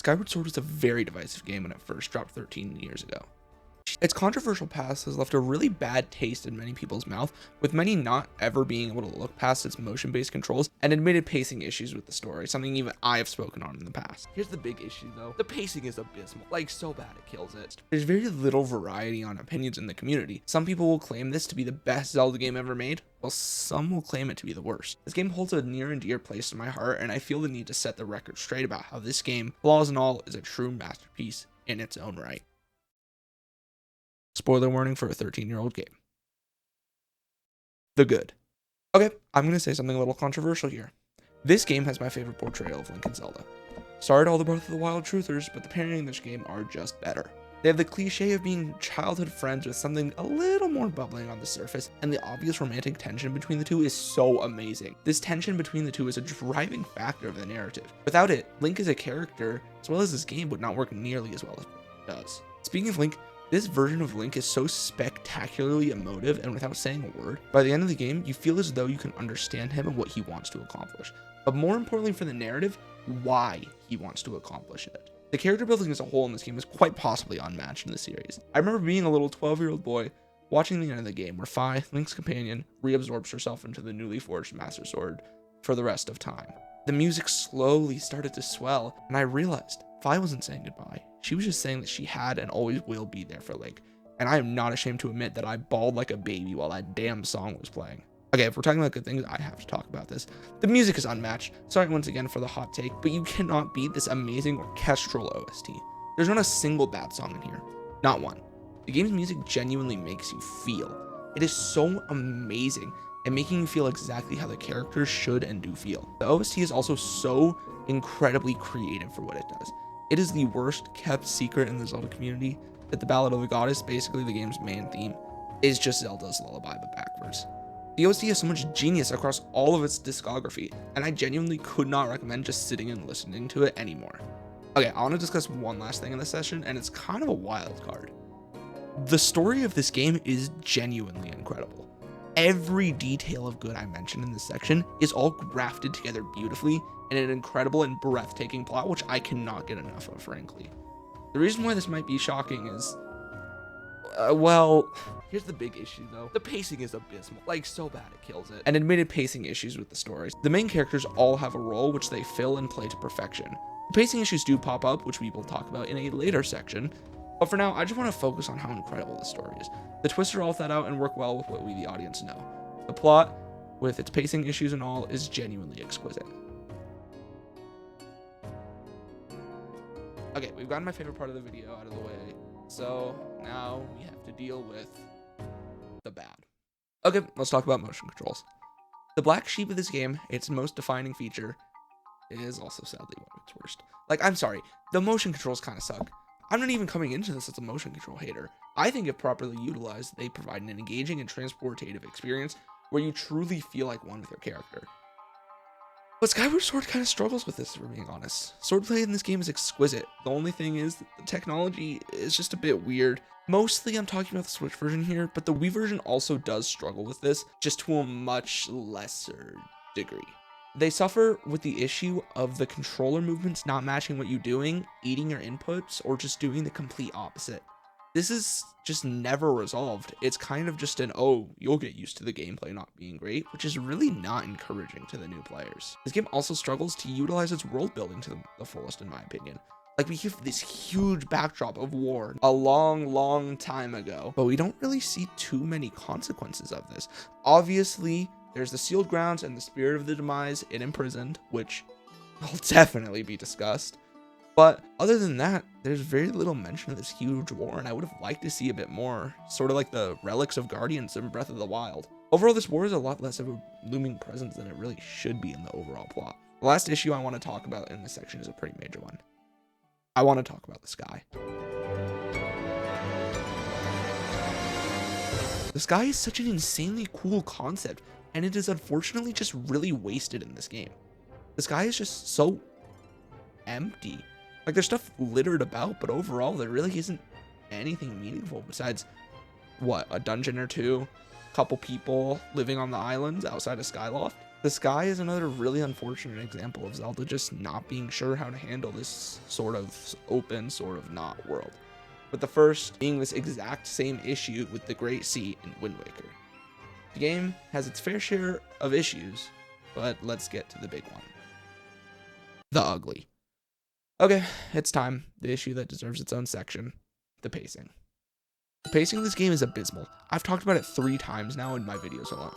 Skyward Sword was a very divisive game when it first dropped 13 years ago. Its controversial past has left a really bad taste in many people's mouth, with many not ever being able to look past its motion-based controls and admitted pacing issues with the story, something even I have spoken on in the past. Here's the big issue though, the pacing is abysmal, like so bad it kills it. There's very little variety on opinions in the community. Some people will claim this to be the best Zelda game ever made, while some will claim it to be the worst. This game holds a near and dear place in my heart, and I feel the need to set the record straight about how this game, flaws and all, is a true masterpiece in its own right. Spoiler warning for a 13-year-old game. The good. Okay, I'm going to say something a little controversial here. This game has my favorite portrayal of Link and Zelda. Sorry to all the Breath of the Wild truthers, but the pairing in this game are just better. They have the cliche of being childhood friends with something a little more bubbling on the surface, and the obvious romantic tension between the two is so amazing. This tension between the two is a driving factor of the narrative. Without it, Link as a character, as well as this game, would not work nearly as well as it does. Speaking of Link, this version of Link is so spectacularly emotive, and without saying a word, by the end of the game, you feel as though you can understand him and what he wants to accomplish. But more importantly for the narrative, why he wants to accomplish it. The character building as a whole in this game is quite possibly unmatched in the series. I remember being a little 12-year-old boy watching the end of the game where Fi, Link's companion, reabsorbs herself into the newly forged Master Sword for the rest of time. The music slowly started to swell, and I realized Fi wasn't saying goodbye. She was just saying that she had and always will be there for Link. And I am not ashamed to admit that I bawled like a baby while that damn song was playing. Okay, if we're talking about good things, I have to talk about this. The music is unmatched. Sorry once again for the hot take, but you cannot beat this amazing orchestral OST. There's not a single bad song in here. Not one. The game's music genuinely makes you feel. It is so amazing and making you feel exactly how the characters should and do feel. The OST is also so incredibly creative for what it does. It is the worst kept secret in the Zelda community that the Ballad of the Goddess, basically the game's main theme, is just Zelda's Lullaby but backwards. The OST has so much genius across all of its discography, and I genuinely could not recommend just sitting and listening to it anymore. Okay, I want to discuss one last thing in this session, and it's kind of a wild card. The story of this game is genuinely incredible. Every detail of good I mentioned in this section is all grafted together beautifully in an incredible and breathtaking plot, which I cannot get enough of, frankly. The reason why this might be shocking is, well, here's the big issue though. The pacing is abysmal, like so bad it kills it, and admitted pacing issues with the stories. The main characters all have a role which they fill and play to perfection. The pacing issues do pop up, which we will talk about in a later section, but for now, I just want to focus on how incredible this story is. The twists are all thought out and work well with what we, the audience, know. The plot, with its pacing issues and all, is genuinely exquisite. Okay, we've gotten my favorite part of the video out of the way, so now we have to deal with the bad. Okay, let's talk about motion controls. The black sheep of this game, its most defining feature, is also sadly one of its worst. Like, I'm sorry, the motion controls kind of suck. I'm not even coming into this as a motion control hater. I think if properly utilized, they provide an engaging and transportative experience where you truly feel like one with your character. But Skyward Sword kind of struggles with this, if we're being honest. Swordplay in this game is exquisite. The only thing is that the technology is just a bit weird. Mostly I'm talking about the Switch version here, but the Wii version also does struggle with this, just to a much lesser degree. They suffer with the issue of the controller movements not matching what you're doing, eating your inputs, or just doing the complete opposite. This is just never resolved. It's kind of just an, oh, you'll get used to the gameplay not being great, which is really not encouraging to the new players. This game also struggles to utilize its world building to the fullest, in my opinion. Like, we have this huge backdrop of war a long time ago, but we don't really see too many consequences of this. Obviously, there's the sealed grounds and the spirit of the demise it imprisoned, which will definitely be discussed. But other than that, there's very little mention of this huge war, and I would have liked to see a bit more, sort of like the relics of Guardians in Breath of the Wild. Overall, this war is a lot less of a looming presence than it really should be in the overall plot. The last issue I want to talk about in this section is a pretty major one. I want to talk about the sky. The sky is such an insanely cool concept, and it is unfortunately just really wasted in this game. The sky is just so empty. Like, there's stuff littered about, but overall there really isn't anything meaningful besides, what, a dungeon or two, couple people living on the islands outside of Skyloft. The sky is another really unfortunate example of Zelda just not being sure how to handle this sort of open, sort of not world, with the first being this exact same issue with the Great Sea in Wind Waker. The game has its fair share of issues, but let's get to the big one. The ugly. Okay, it's time. The issue that deserves its own section. The pacing. The pacing of this game is abysmal. I've talked about it 3 times now in my videos alone.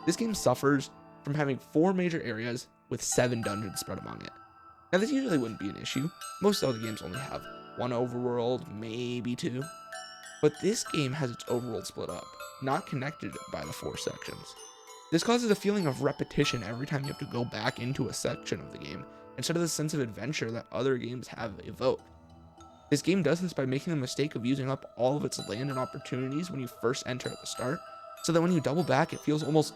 This game suffers from having 4 major areas with 7 dungeons spread among it. Now this usually wouldn't be an issue. Most Zelda games only have 1 overworld, maybe 2. But this game has its overworld split up, not connected by the 4 sections. This causes a feeling of repetition every time you have to go back into a section of the game, instead of the sense of adventure that other games have evoked. This game does this by making the mistake of using up all of its land and opportunities when you first enter at the start, so that when you double back it feels almost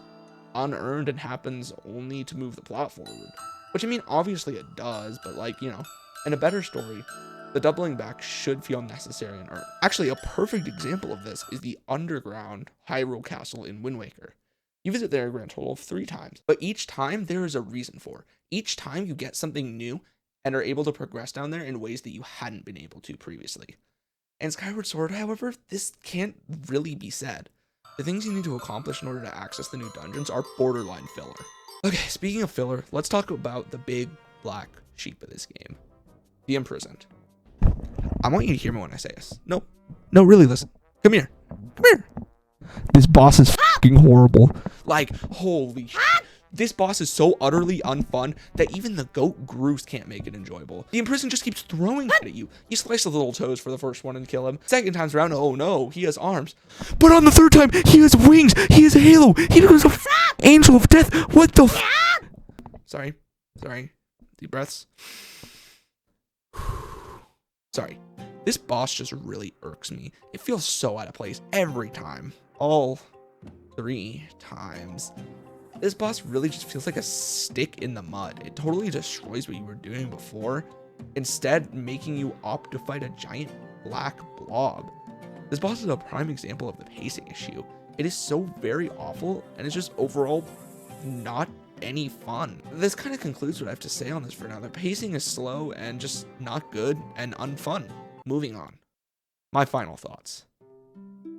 unearned and happens only to move the plot forward. Which, I mean, obviously it does, but like, you know, in a better story, the doubling back should feel necessary and earned. Actually, a perfect example of this is the underground Hyrule Castle in Wind Waker. You visit there a grand total of 3 times, but each time there is a reason for. Each time you get something new and are able to progress down there in ways that you hadn't been able to previously. In Skyward Sword, however, this can't really be said. The things you need to accomplish in order to access the new dungeons are borderline filler. Okay, speaking of filler, let's talk about the big black sheep of this game. The Imprisoned. I want you to hear me when I say this. No, really listen. Come here. This boss is fucking horrible. Like, holy shit. This boss is so utterly unfun that even the goat Groose can't make it enjoyable. The Imprisoned just keeps throwing at you. You slice the little toes for the first one and kill him. Second time's around, oh no, he has arms. But on the third time, he has wings. He has a halo. He becomes a angel of death. What the Sorry. Deep breaths. Sorry. This boss just really irks me. It feels so out of place every time. All 3 times. This boss really just feels like a stick in the mud. It totally destroys what you were doing before, instead making you opt to fight a giant black blob. This boss is a prime example of the pacing issue. It is so very awful, and it's just overall not any fun. This kind of concludes what I have to say on this for now. The pacing is slow and just not good and unfun. Moving on. My final thoughts.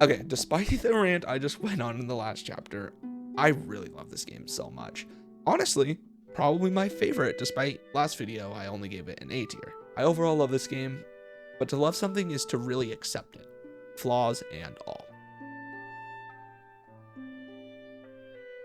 Okay, despite the rant I just went on in the last chapter, I really love this game so much. Honestly, probably my favorite, despite last video I only gave it an A tier. I overall love this game, but to love something is to really accept it, flaws and all.